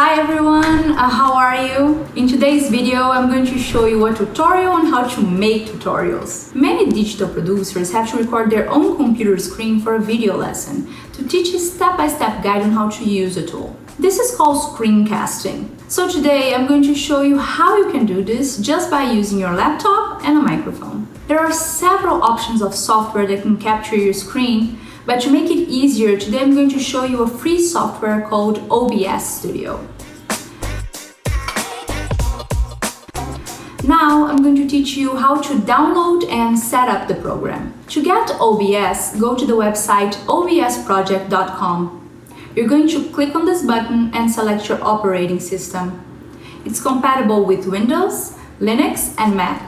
Hi everyone, how are you? In today's video, I'm going to show you a tutorial on how to make tutorials. Many digital producers have to record their own computer screen for a video lesson to teach a step-by-step guide on how to use a tool. This is called screencasting. So today I'm going to show you how you can do this just by using your laptop and a microphone. There are several options of software that can capture your screen, but to make it easier, today I'm going to show you a free software called OBS Studio. Now I'm going to teach you how to download and set up the program. To get OBS, go to the website obsproject.com. You're going to click on this button and select your operating system. It's compatible with Windows, Linux, and Mac.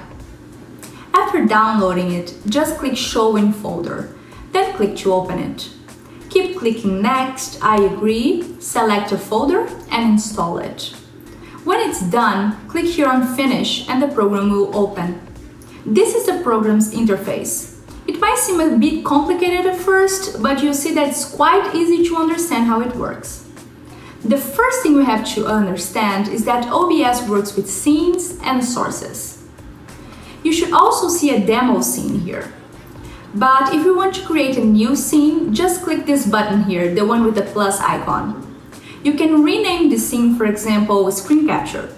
After downloading it, just click Show in Folder. Then click to open it. Keep clicking Next, I agree, select a folder and install it. When it's done, click here on Finish and the program will open. This is the program's interface. It might seem a bit complicated at first, but you'll see that it's quite easy to understand how it works. The first thing we have to understand is that OBS works with scenes and sources. You should also see a demo scene here. But if you want to create a new scene, just click this button here, the one with the plus icon. You can rename the scene, for example, Screen Capture.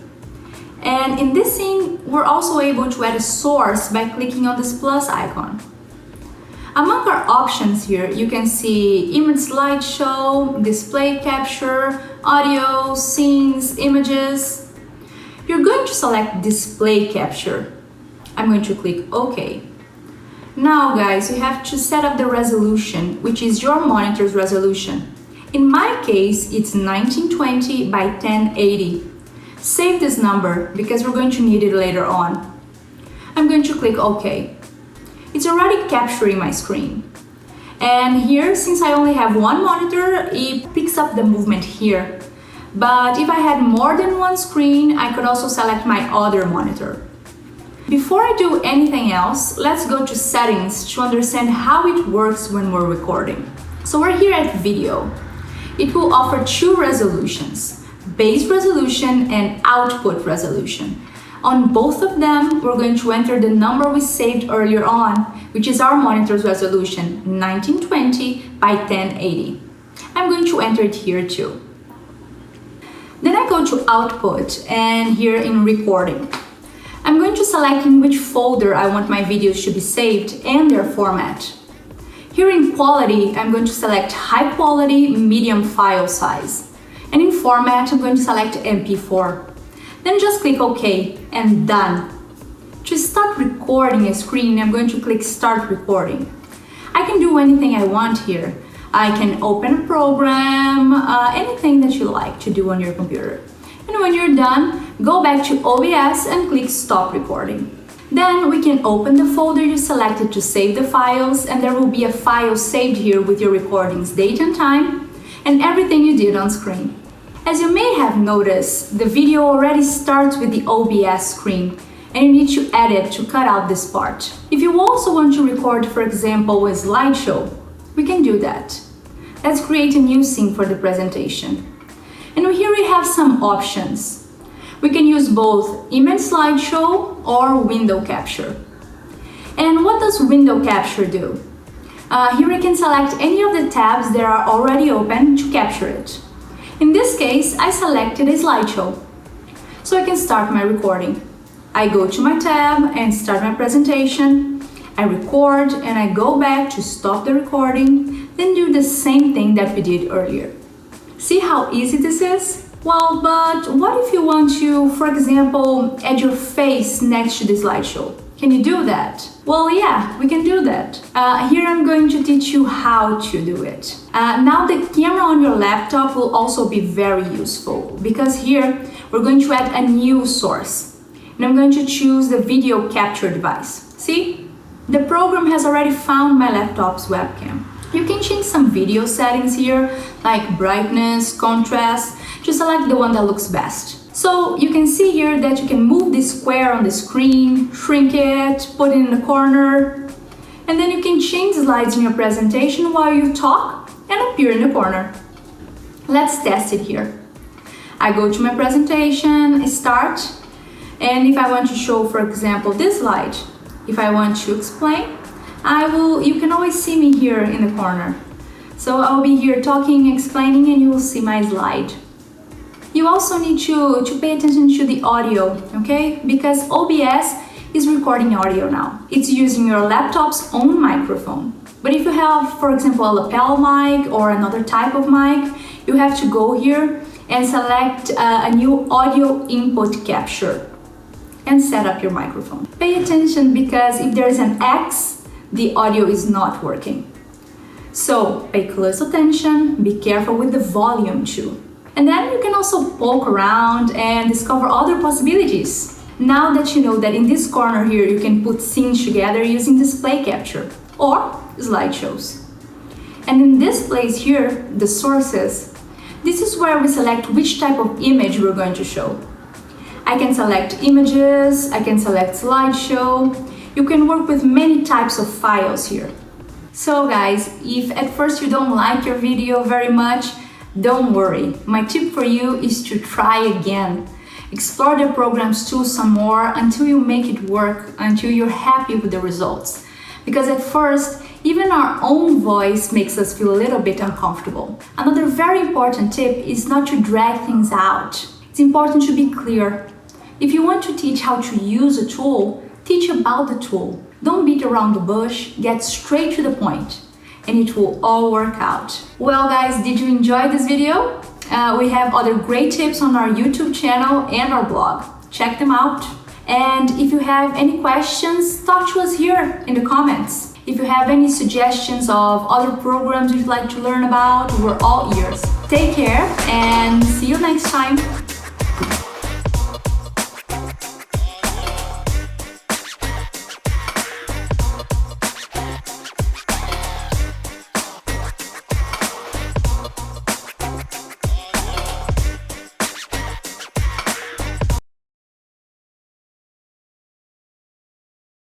And in this scene, we're also able to add a source by clicking on this plus icon. Among our options here, you can see image slideshow, display capture, audio, scenes, images. You're going to select display capture. I'm going to click OK. Now guys, you have to set up the resolution, which is your monitor's resolution. In my case, it's 1920 by 1080. Save this number because we're going to need it later on. I'm going to click OK. It's already capturing my screen. And here, since I only have one monitor, it picks up the movement here. But if I had more than one screen, I could also select my other monitor. Before I do anything else, let's go to settings to understand how it works when we're recording. So we're here at video. It will offer two resolutions, base resolution and output resolution. On both of them, we're going to enter the number we saved earlier on, which is our monitor's resolution, 1920 by 1080. I'm going to enter it here too. Then I go to output and here in recording. I'm going to select in which folder I want my videos to be saved and their format. Here in quality, I'm going to select high quality, medium file size. And in format, I'm going to select MP4. Then just click OK and done. To start recording a screen, I'm going to click Start Recording. I can do anything I want here. I can open a program, anything that you like to do on your computer. And when you're done, go back to OBS and click Stop Recording. Then we can open the folder you selected to save the files, and there will be a file saved here with your recording's date and time and everything you did on screen. As you may have noticed, the video already starts with the OBS screen, and you need to edit to cut out this part. If you also want to record, for example, a slideshow, we can do that. Let's create a new scene for the presentation. And here we have some options. We can use both image slideshow or window capture. And what does window capture do? Here I can select any of the tabs that are already open to capture it. In this case, I selected a slideshow. So I can start my recording. I go to my tab and start my presentation. I record and I go back to stop the recording, then do the same thing that we did earlier. See how easy this is? Well, but what if you want to, for example, add your face next to the slideshow? Can you do that? Well, yeah, we can do that. Here I'm going to teach you how to do it. Now the camera on your laptop will also be very useful because here we're going to add a new source. And I'm going to choose the video capture device. See? The program has already found my laptop's webcam. You can change some video settings here, like brightness, contrast, to select the one that looks best. So you can see here that you can move this square on the screen, shrink it, put it in the corner, and then you can change slides in your presentation while you talk and appear in the corner. Let's test it here. I go to my presentation, start, and if I want to show, for example, this slide, if I want to explain, you can always see me here in the corner. So I'll be here talking, explaining, and you will see my slide. You also need to pay attention to the audio, okay? Because OBS is recording audio now. It's using your laptop's own microphone. But if you have, for example, a lapel mic or another type of mic, you have to go here and select a new audio input capture and set up your microphone. Pay attention because if there is an X, the audio is not working. So pay close attention, be careful with the volume too. And then you can also poke around and discover other possibilities. Now that you know that in this corner here you can put scenes together using display capture or slideshows. And in this place here, the sources, this is where we select which type of image we're going to show. I can select images, I can select slideshow. You can work with many types of files here. So guys, if at first you don't like your video very much, don't worry. My tip for you is to try again. Explore the program's tools some more until you make it work, until you're happy with the results. Because at first, even our own voice makes us feel a little bit uncomfortable. Another very important tip is not to drag things out. It's important to be clear. If you want to teach how to use a tool, teach about the tool. Don't beat around the bush, get straight to the point, and it will all work out. Well guys, did you enjoy this video? We have other great tips on our YouTube channel and our blog. Check them out. And if you have any questions, talk to us here in the comments. If you have any suggestions of other programs you'd like to learn about, we're all ears. Take care and see you next time.